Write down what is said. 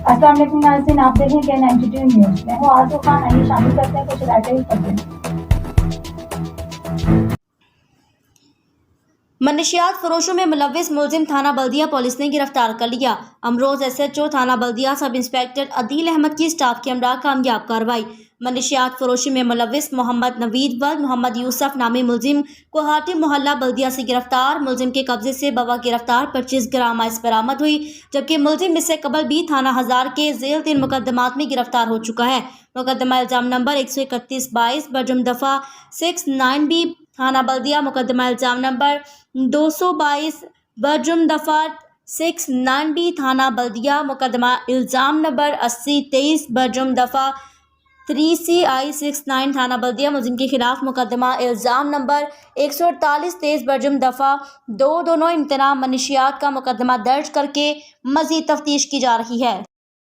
السلام علیکم ناظرین، آپ دیکھیں کہ 92 نیوز میں ہوں آرزو خان۔ آئیے شامل کرتے ہیں کچھ ہدایتیں کرتے ہیں۔ منشیات فروشوں میں ملوث ملزم تھانہ بلدیہ پولیس نے گرفتار کر لیا۔ امروز SHO تھانہ بلدیہ سب انسپکٹر عدیل احمد کی سٹاف کے ہمراہ کامیاب کارروائی۔ منشیات فروشی میں ملوث محمد نوید ولد محمد یوسف نامی ملزم کوہاٹی محلہ بلدیہ سے گرفتار۔ ملزم کے قبضے سے بوا گرفتار 25 گرام آئس برآمد ہوئی، جبکہ ملزم اس سے قبل بھی تھانہ ہزار کے ذیل 3 مقدمات میں گرفتار ہو چکا ہے۔ مقدمہ الزام نمبر 131/22 برجم دفعہ 69B تھانہ بلدیہ، مقدمہ الزام نمبر 222 برجم دفعہ 69B تھانہ بلدیہ، مقدمہ الزام نمبر 8023 برجم دفعہ 3CI 69 تھانہ بلدیہ۔ ملزم کے خلاف مقدمہ الزام نمبر 148 برجم دفعہ 2 دونوں امتناع منشیات کا مقدمہ درج کر کے مزید تفتیش کی جا رہی ہے۔